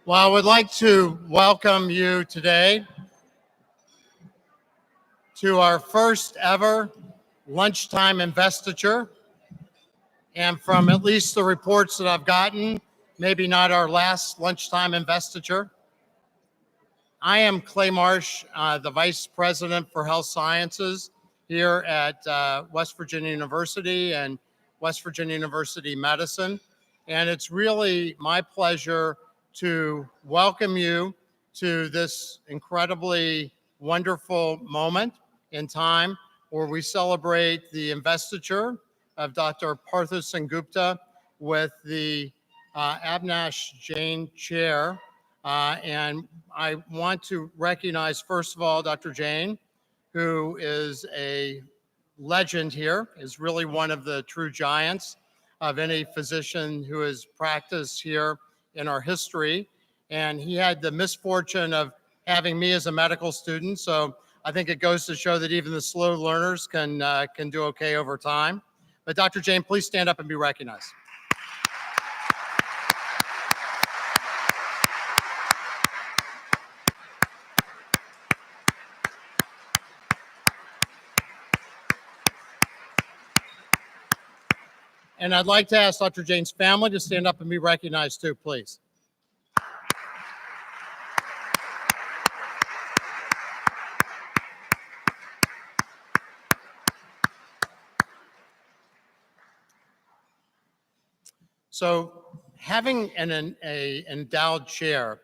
Well, I would like to welcome you today to our first ever lunchtime investiture. And from at least the reports that I've gotten, maybe not our last lunchtime investiture. I am Clay Marsh, the Vice President for Health Sciences here at West Virginia University and West Virginia University Medicine. And it's really my pleasure to welcome you to this incredibly wonderful moment in time where we celebrate the investiture of Dr. Partha Sengupta with the Abnash Jain Chair. And I want to recognize, first of all, Dr. Jain, who is a legend here, is really one of the true giants of any physician who has practiced here in our history. And he had the misfortune of having me as a medical student. So I think it goes to show that even the slow learners can do okay over time. But Dr. Jain, please stand up and be recognized. And I'd like to ask Dr. Jain's family to stand up and be recognized too, please. So having an endowed chair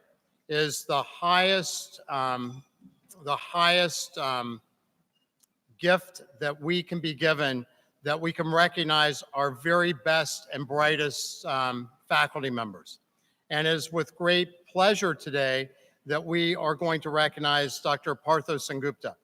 is the highest gift that we can be given, that we can recognize our very best and brightest faculty members. And it is with great pleasure today that we are going to recognize Dr. Partha Sengupta.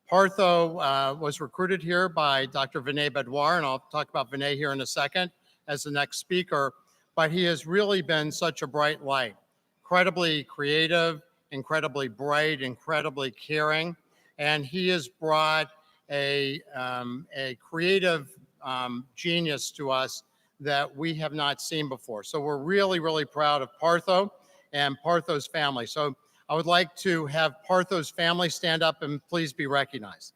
Partha was recruited here by Dr. Vinay Badwar, and I'll talk about Vinay here in a second as the next speaker, but he has really been such a bright light, incredibly creative, incredibly bright, incredibly caring, and he has brought a creative genius to us that we have not seen before. So we're really, really proud of Partha and Partha's family. So I would like to have Partha's family stand up and please be recognized.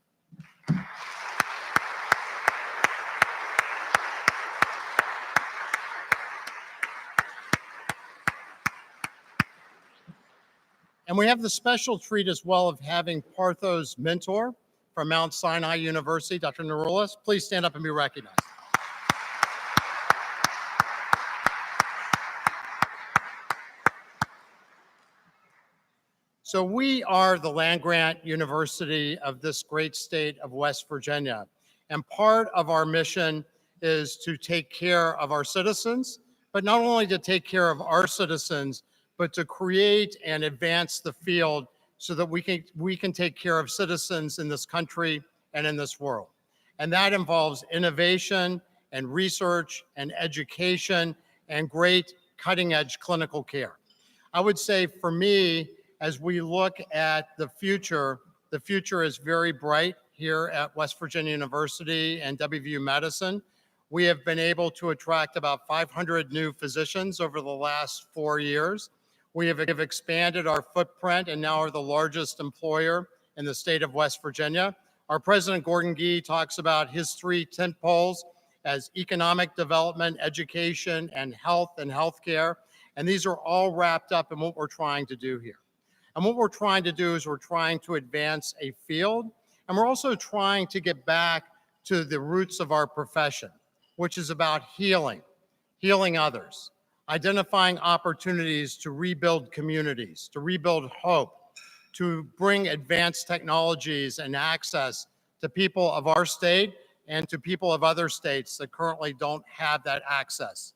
And we have the special treat as well of having Partha's mentor from Mount Sinai University, Dr. Narulis. Please stand up and be recognized. So we are the land-grant university of this great state of West Virginia. And part of our mission is to take care of our citizens, but not only to take care of our citizens, but to create and advance the field so that we can take care of citizens in this country and in this world. And that involves innovation and research and education and great cutting-edge clinical care. I would say for me, as we look at the future is very bright here at West Virginia University and WVU Medicine. We have been able to attract about 500 new physicians over the last 4 years. We have expanded our footprint and now are the largest employer in the state of West Virginia. Our president, Gordon Gee, talks about his 3 tent poles as economic development, education, and healthcare. And these are all wrapped up in what we're trying to do here. And what we're trying to do is we're trying to advance a field, and we're also trying to get back to the roots of our profession, which is about healing others, identifying opportunities to rebuild communities, to rebuild hope, to bring advanced technologies and access to people of our state and to people of other states that currently don't have that access.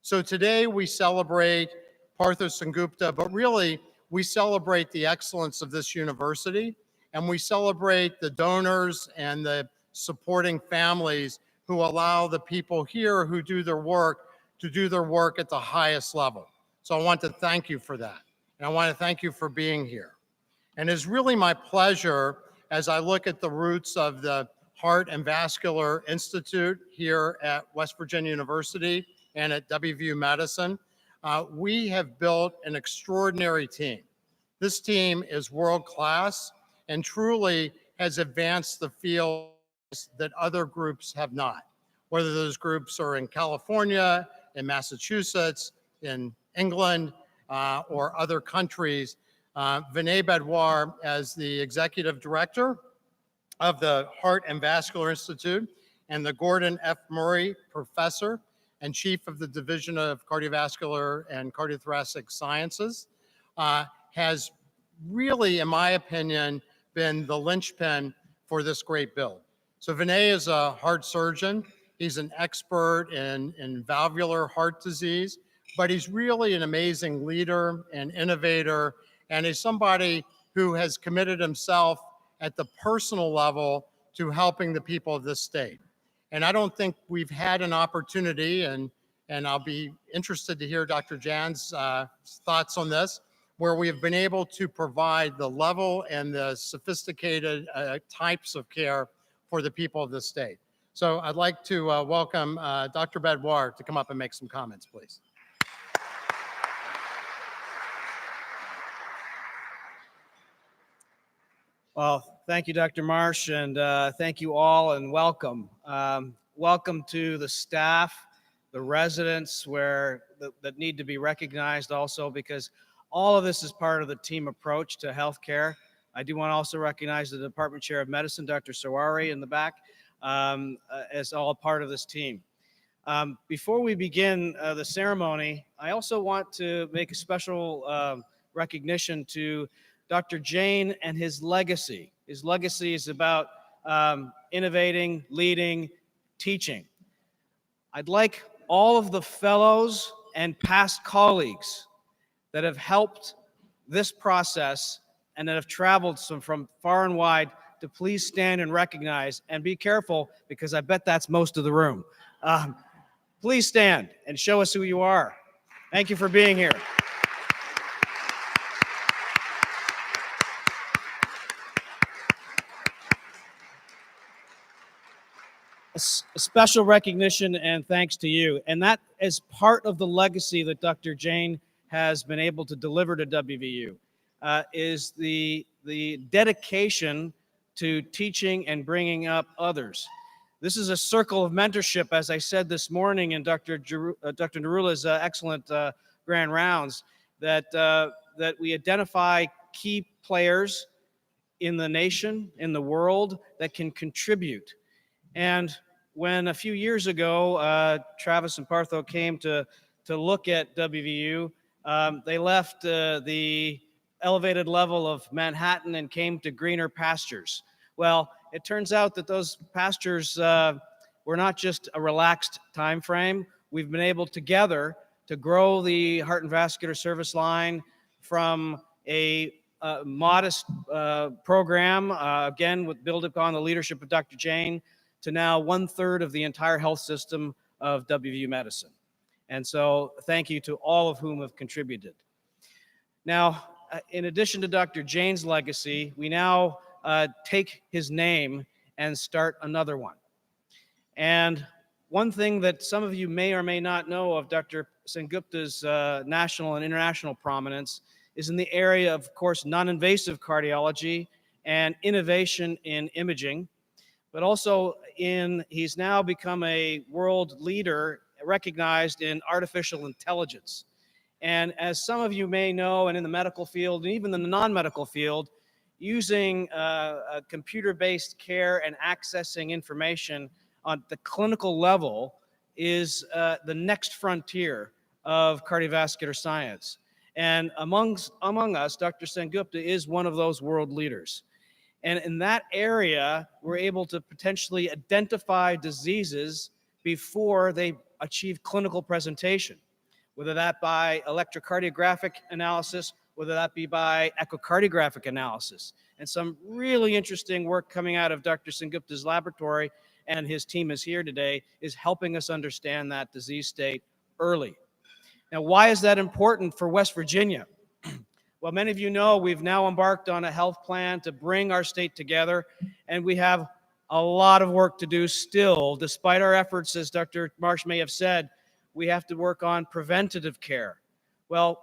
So today we celebrate Partha Sengupta, but really we celebrate the excellence of this university, and we celebrate the donors and the supporting families who allow the people here who do their work to do their work at the highest level. So I want to thank you for that. And I want to thank you for being here. And it's really my pleasure as I look at the roots of the Heart and Vascular Institute here at West Virginia University and at WVU Medicine. we have built an extraordinary team. This team is world-class and truly has advanced the field that other groups have not, whether those groups are in California, in Massachusetts, in England, or other countries. Vinay Badwar, as the executive director of the Heart and Vascular Institute, and the Gordon F. Murray Professor and Chief of the Division of Cardiovascular and Cardiothoracic Sciences, has really, in my opinion, been the linchpin for this great bill. So Vinay is a heart surgeon. He's an expert in valvular heart disease, but he's really an amazing leader and innovator, and he's somebody who has committed himself at the personal level to helping the people of this state. And I don't think we've had an opportunity, and I'll be interested to hear Dr. Jain's thoughts on this, where we have been able to provide the level and the sophisticated types of care for the people of this state. So I'd like to welcome Dr. Badwar to come up and make some comments, please. Well, thank you, Dr. Marsh, and thank you all, and welcome. Welcome to the staff, the residents that need to be recognized also, because all of this is part of the team approach to healthcare. I do want to also recognize the Department Chair of Medicine, Dr. Sawari, in the back, as all part of this team. Before we begin the ceremony, I also want to make a special recognition to Dr. Jain and his legacy. His legacy is about innovating, leading, teaching. I'd like all of the fellows and past colleagues that have helped this process and that have traveled from far and wide to please stand and recognize, and be careful, because I bet that's most of the room. Please stand and show us who you are. Thank you for being here. A special recognition and thanks to you. And that is part of the legacy that Dr. Jain has been able to deliver to WVU, is the dedication to teaching and bringing up others. This is a circle of mentorship, as I said this morning in Dr. Narula's excellent grand rounds, that we identify key players in the nation, in the world, that can contribute. And when a few years ago, Travis and Partho came to look at WVU, they left the elevated level of Manhattan and came to greener pastures. Well, it turns out that those pastures were not just a relaxed time frame. We've been able together to grow the heart and vascular service line from a modest program, again, built upon the leadership of Dr. Jain, to now 1/3 of the entire health system of WVU Medicine. And so thank you to all of whom have contributed. Now, in addition to Dr. Jain's legacy, we now take his name and start another one. And one thing that some of you may or may not know of Dr. Sengupta's national and international prominence is in the area of course, non-invasive cardiology and innovation in imaging, but also he's now become a world leader recognized in artificial intelligence. And as some of you may know, and in the medical field, and even in the non-medical field, using computer-based care and accessing information on the clinical level is the next frontier of cardiovascular science. And among us, Dr. Sengupta is one of those world leaders. And in that area, we're able to potentially identify diseases before they achieve clinical presentation, whether that by electrocardiographic analysis, whether that be by echocardiographic analysis. And some really interesting work coming out of Dr. Sengupta's laboratory, and his team is here today, is helping us understand that disease state early. Now, why is that important for West Virginia? Well, many of you know we've now embarked on a health plan to bring our state together, and we have a lot of work to do still. Despite our efforts, as Dr. Marsh may have said, we have to work on preventative care. Well,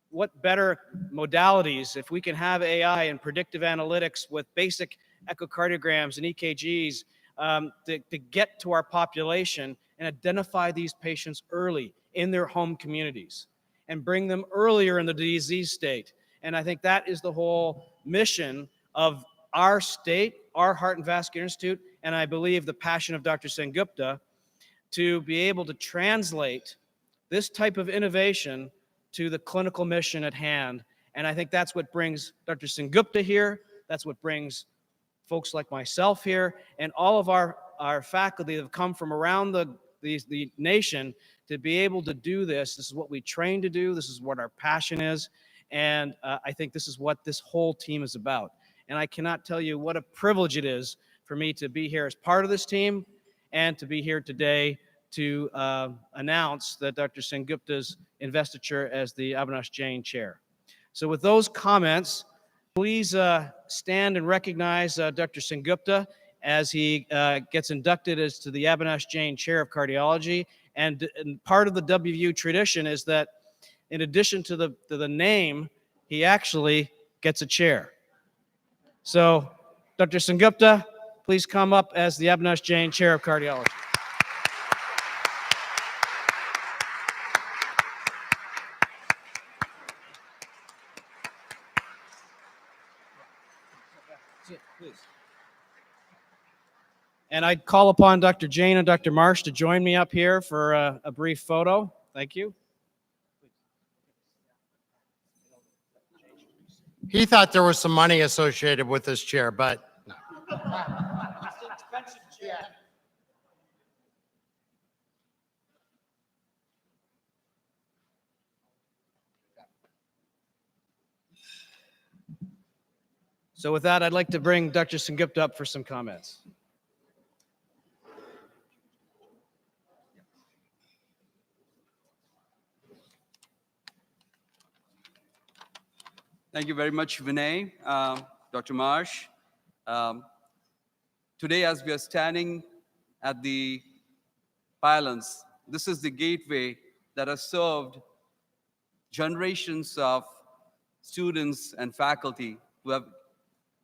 what better modalities if we can have AI and predictive analytics with basic echocardiograms and EKGs to get to our population and identify these patients early in their home communities and bring them earlier in the disease state. And I think that is the whole mission of our state, our Heart and Vascular Institute, and I believe the passion of Dr. Sengupta to be able to translate this type of innovation to the clinical mission at hand. And I think that's what brings Dr. Sengupta here. That's what brings folks like myself here and all of our faculty that have come from around the nation to be able to do this. This is what we train to do. This is what our passion is. And I think this is what this whole team is about. And I cannot tell you what a privilege it is for me to be here as part of this team and to be here today to announce that Dr. Sengupta's investiture as the Abnash Jain Chair. So with those comments, please stand and recognize Dr. Sengupta as he gets inducted as to the Abnash Jain Chair of Cardiology. And part of the WVU tradition is that in addition to the name, he actually gets a chair. So Dr. Sengupta, please come up as the Abnash Jain Chair of Cardiology. Please. And I'd call upon Dr. Jain and Dr. Marsh to join me up here for a brief photo. Thank you. He thought there was some money associated with this chair, but no. So with that, I'd like to bring Dr. Sengupta up for some comments. Thank you very much, Vinay, Dr. Marsh. Today, as we are standing at the pylons, this is the gateway that has served generations of students and faculty who have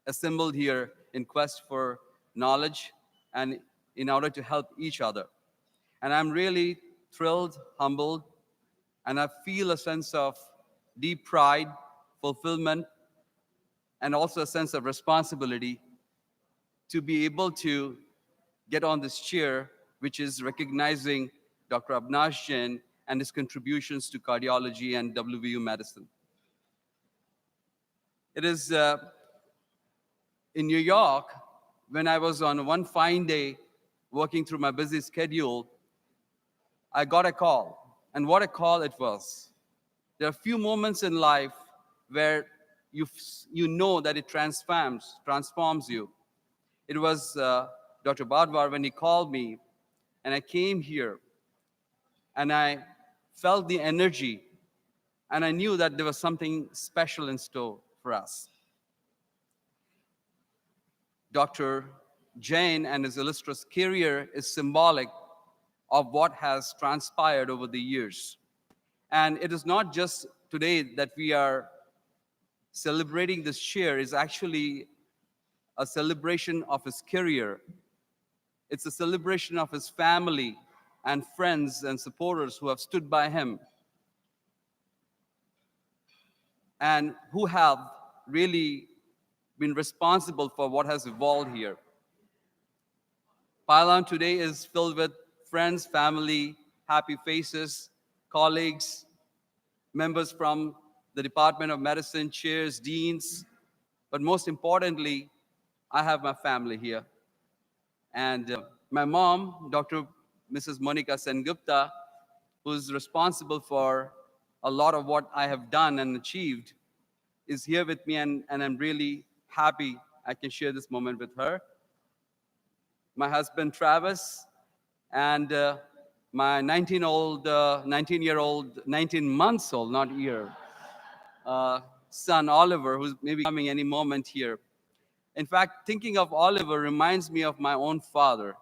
assembled here in quest for knowledge and in order to help each other. And I'm really thrilled, humbled, and I feel a sense of deep pride, fulfillment, and also a sense of responsibility to be able to get on this chair, which is recognizing Dr. Abnash Jain and his contributions to cardiology and WVU medicine. It is in New York, when I was on one fine day working through my busy schedule, I got a call, and what a call it was. There are a few moments in life where you know that it transforms you. It was Dr. Badwar when he called me, and I came here, and I felt the energy, and I knew that there was something special in store for us. Dr. Jain and his illustrious career is symbolic of what has transpired over the years. And it is not just today that we are celebrating this chair, is actually a celebration of his career. It's a celebration of his family and friends and supporters who have stood by him and who have really been responsible for what has evolved here. Pylon today is filled with friends, family, happy faces, colleagues, members from the Department of Medicine, chairs, deans, but most importantly, I have my family here. And my mom, Dr. Mrs. Monica Sengupta, who's responsible for a lot of what I have done and achieved, is here with me, and I'm really happy I can share this moment with her. My husband, Travis, and my 19 months old, not year, son, Oliver, who's maybe coming any moment here. In fact, thinking of Oliver reminds me of my own father,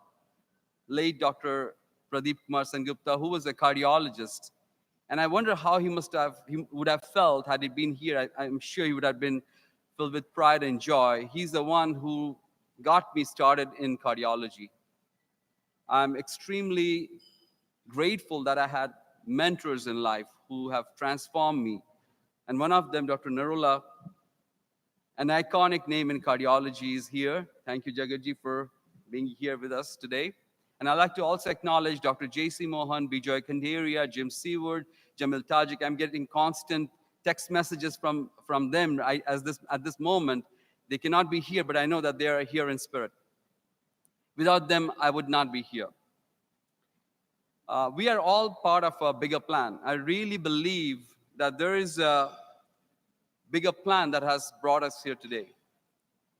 late Dr. Pradeep Kumar Sengupta, who was a cardiologist. And I wonder how he would have felt had he been here. I'm sure he would have been filled with pride and joy. He's the one who got me started in cardiology. I'm extremely grateful that I had mentors in life who have transformed me. And one of them, Dr. Narula, an iconic name in cardiology, is here. Thank you, Jagadji, for being here with us today. And I'd like to also acknowledge Dr. J.C. Mohan, Bijoy Khanderia, Jim Seward, Jamil Tajik. I'm getting constant text messages from them at this moment. They cannot be here, but I know that they are here in spirit. Without them, I would not be here. We are all part of a bigger plan. I really believe that there is a bigger plan that has brought us here today.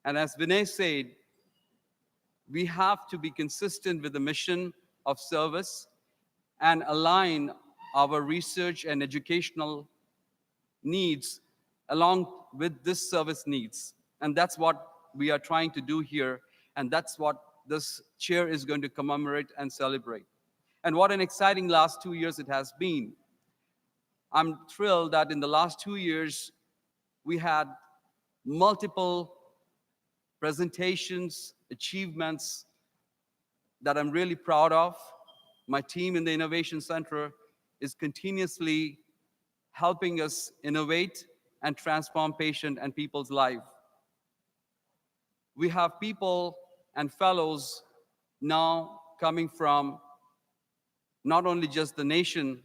And as Vinay said, we have to be consistent with the mission of service and align our research and educational needs along with this service needs. And that's what we are trying to do here. And that's what this chair is going to commemorate and celebrate. And what an exciting last 2 years it has been. I'm thrilled that in the last 2 years, we had multiple presentations, achievements that I'm really proud of. My team in the Innovation Center is continuously helping us innovate and transform patient and people's life. We have people and fellows now coming from not only just the nation,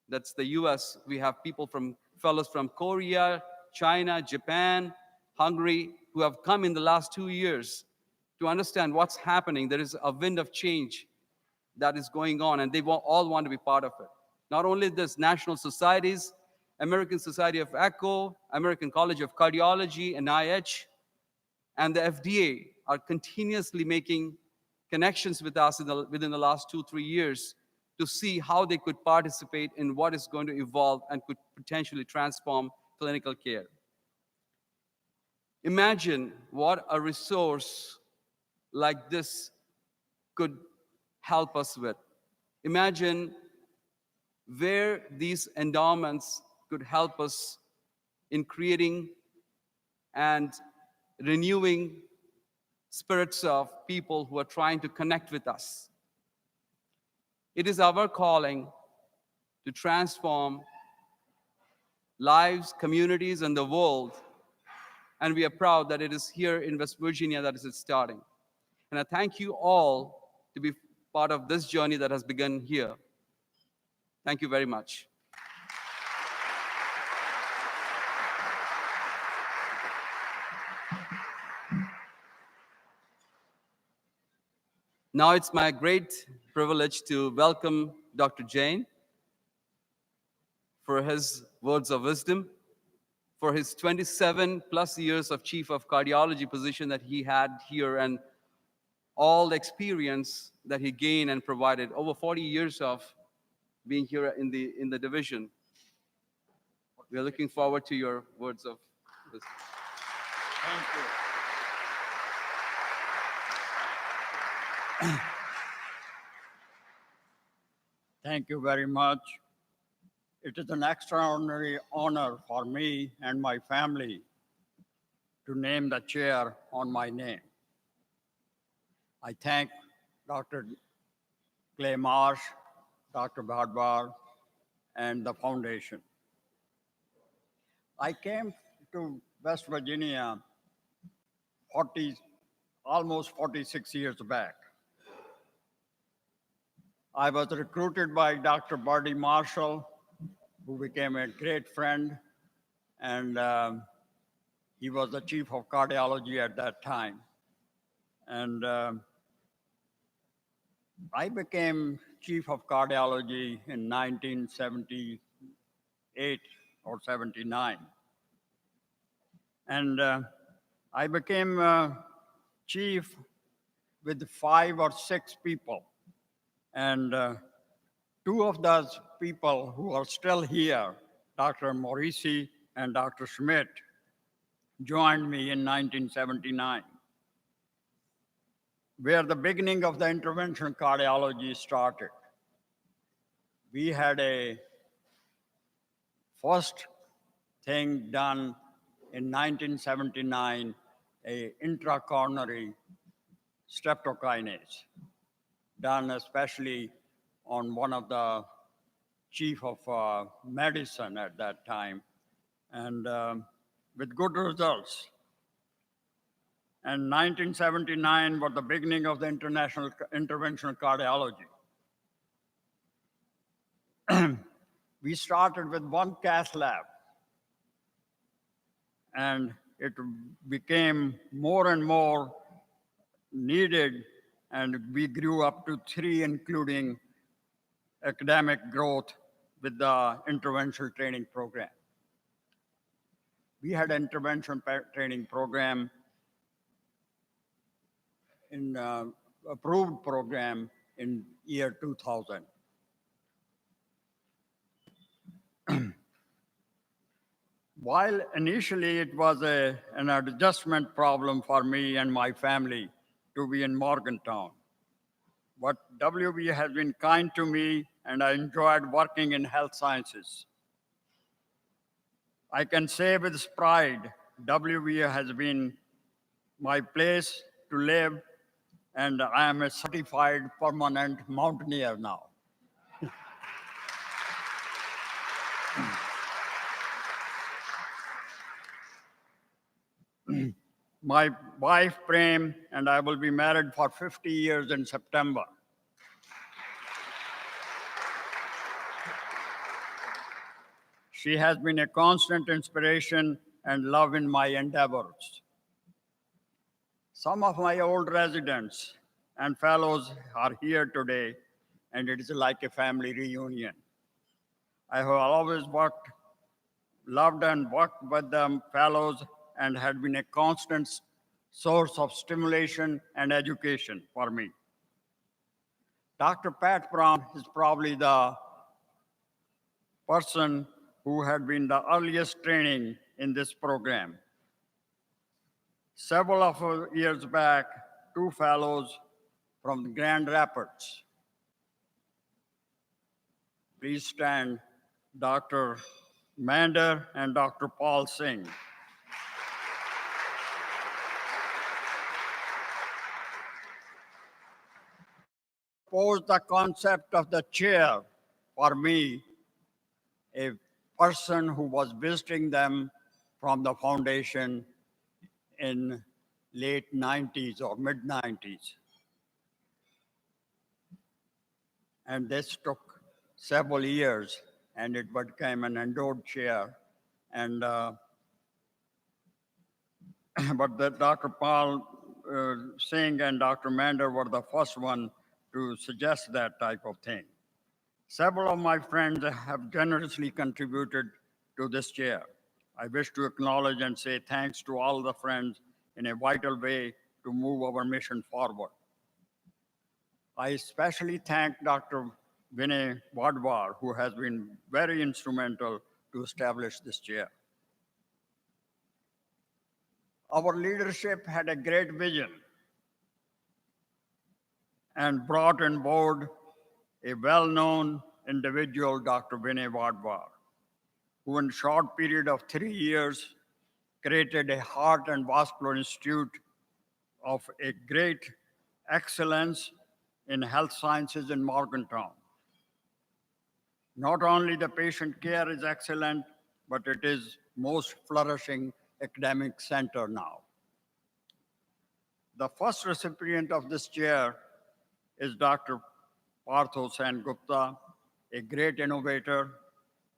that's the US, we have fellows from Korea, China, Japan, Hungary, who have come in the last 2 years to understand what's happening. There is a wind of change that is going on, and they all want to be part of it. Not only this, national societies, American Society of Echo, American College of Cardiology, NIH, and the FDA are continuously making connections with us within the last 2-3 years to see how they could participate in what is going to evolve and could potentially transform clinical care. Imagine what a resource like this could help us with. Imagine where these endowments could help us in creating and renewing spirits of people who are trying to connect with us. It is our calling to transform lives, communities, and the world. And we are proud that it is here in West Virginia that it is starting. And I thank you all to be part of this journey that has begun here. Thank you very much. Now it's my great privilege to welcome Dr. Jain for his words of wisdom, for his 27 plus years of chief of cardiology position that he had here, and all the experience that he gained and provided, over 40 years of being here in the division. We are looking forward to your words of wisdom. Thank you. Thank you very much. It is an extraordinary honor for me and my family to name the chair on my name. I thank Dr. Clay Marsh, Dr. Bhadwar, and the foundation. I came to West Virginia almost 46 years back. I was recruited by Dr. Buddy Marshall, who became a great friend, and he was the chief of cardiology at that time. And I became chief of cardiology in 1978 or 79. And I became chief with 5 or 6 people. And 2 of those people who are still here, Dr. Morisi and Dr. Schmidt, joined me in 1979, where the beginning of the interventional cardiology started. We had a first thing done in 1979, a intracoronary streptokinase, done especially on one of the chief of medicine at that time, and with good results. And 1979 was the beginning of the international interventional cardiology. We started with one cath lab, and it became more and more needed, and we grew up to 3, including academic growth with the interventional training program. We had an intervention training program in approved program in year 2000. While initially it was an adjustment problem for me and my family to be in Morgantown, but WB has been kind to me and I enjoyed working in health sciences. I can say with pride, WB has been my place to live, and I am a certified permanent mountaineer now. My wife, Prem, and I will be married for 50 years in September. She has been a constant inspiration and love in my endeavors. Some of my old residents and fellows are here today, and it is like a family reunion. I have always loved and worked with the fellows and had been a constant source of stimulation and education for me. Dr. Pat Brown is probably the person who had been the earliest training in this program. Several of years back, 2 fellows from Grand Rapids. Please stand, Dr. Mander and Dr. Paul Singh. Proposed the concept of the chair for me, a person who was visiting them from the foundation in late 90s or mid 90s. And this took several years, and it became an endowed chair. And but Dr. Paul Singh and Dr. Mander were the first one to suggest that type of thing. Several of my friends have generously contributed to this chair. I wish to acknowledge and say thanks to all the friends in a vital way to move our mission forward. I especially thank Dr. Vinay Wadwar, who has been very instrumental to establish this chair. Our leadership had a great vision and brought on board a well-known individual, Dr. Vinay Wadwar, who in a short period of 3 years created a Heart and Vascular Institute of a great excellence in health sciences in Morgantown. Not only the patient care is excellent, but it is most flourishing academic center now. The first recipient of this chair is Dr. Partho Sen-Gupta, a great innovator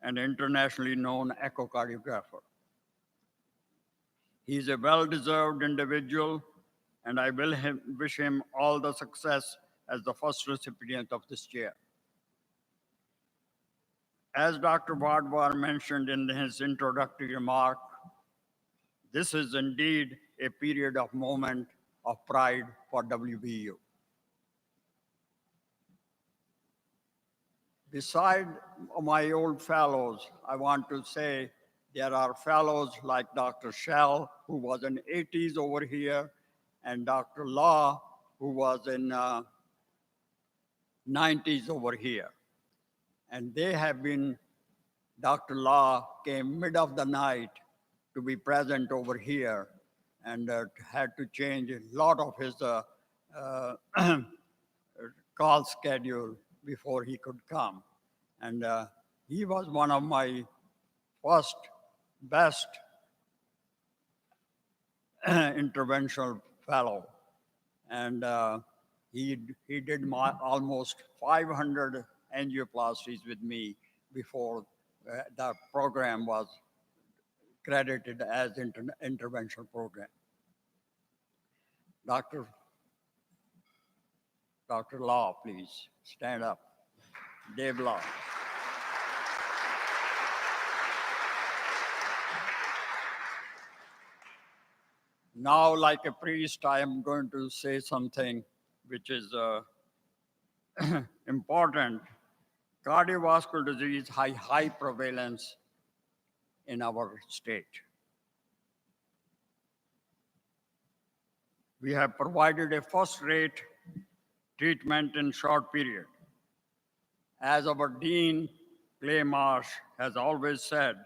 and internationally known echocardiographer. He is a well-deserved individual, and I will wish him all the success as the first recipient of this chair. As Dr. Wadwar mentioned in his introductory remark, this is indeed a period of moment of pride for WVU. Beside my old fellows, I want to say there are fellows like Dr. Shell, who was in 80s over here, and Dr. Law, who was in 90s over here. And they have been Dr. Law came mid of the night to be present over here and had to change a lot of his call schedule before he could come. And he was one of my first best interventional fellow. And he did almost 500 angioplasties with me before the program was credited as interventional program. Dr. Law, please stand up. Dave Law. Now, like a priest, I am going to say something which is important. Cardiovascular disease has high prevalence in our state. We have provided a first-rate treatment in short period. As our Dean, Clay Marsh, has always said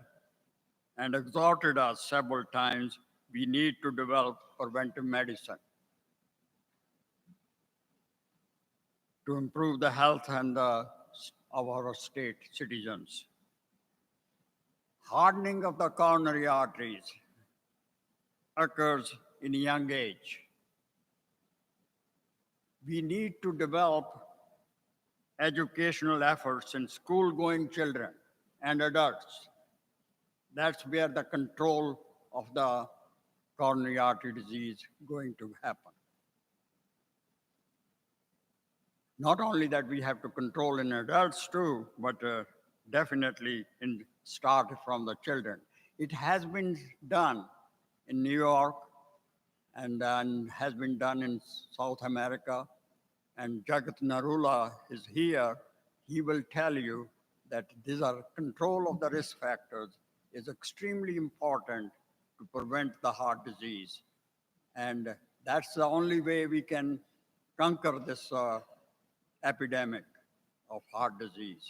and exhorted us several times, we need to develop preventive medicine to improve the health and of our state citizens. Hardening of the coronary arteries occurs in a young age. We need to develop educational efforts in school-going children and adults. That's where the control of the coronary artery disease going to happen. Not only that we have to control in adults too, but definitely start from the children. It has been done in New York and has been done in South America. And Jagat Narula is here. He will tell you that these are control of the risk factors is extremely important to prevent the heart disease. And that's the only way we can conquer this epidemic of heart disease.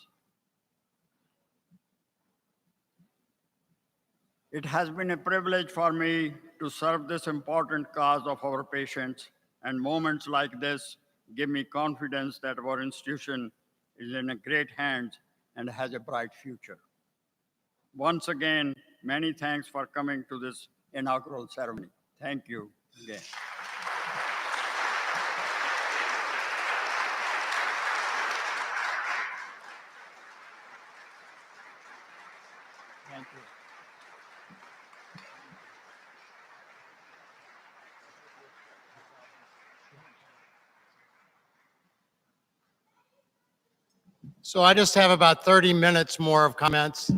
It has been a privilege for me to serve this important cause of our patients, and moments like this give me confidence that our institution is in a great hands and has a bright future. Once again, many thanks for coming to this inaugural ceremony. Thank you again. Thank you. So I just have about 30 minutes more of comments.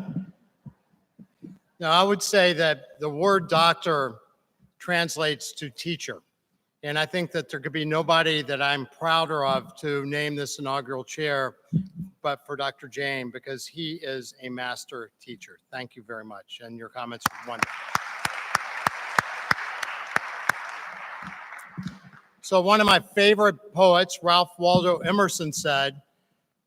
Now, I would say that the word doctor translates to teacher. And I think that there could be nobody that I'm prouder of to name this inaugural chair, but for Dr. Jain, because he is a master teacher. Thank you very much. And your comments were wonderful. So one of my favorite poets, Ralph Waldo Emerson, said,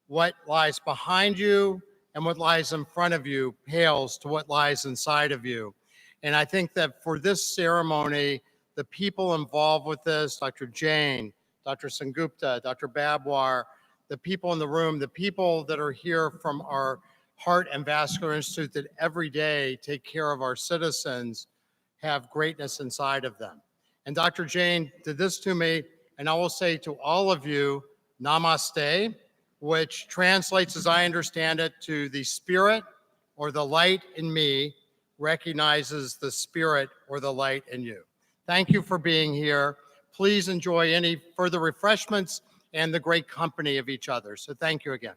"What lies behind you and what lies in front of you pales to what lies inside of you." And I think that for this ceremony, the people involved with this, Dr. Jain, Dr. Sengupta, Dr. Babwar, the people in the room, the people that are here from our Heart and Vascular Institute that every day take care of our citizens have greatness inside of them. And Dr. Jain did this to me, and I will say to all of you, namaste, which translates, as I understand it, to the spirit or the light in me recognizes the spirit or the light in you. Thank you for being here. Please enjoy any further refreshments and the great company of each other. So thank you again.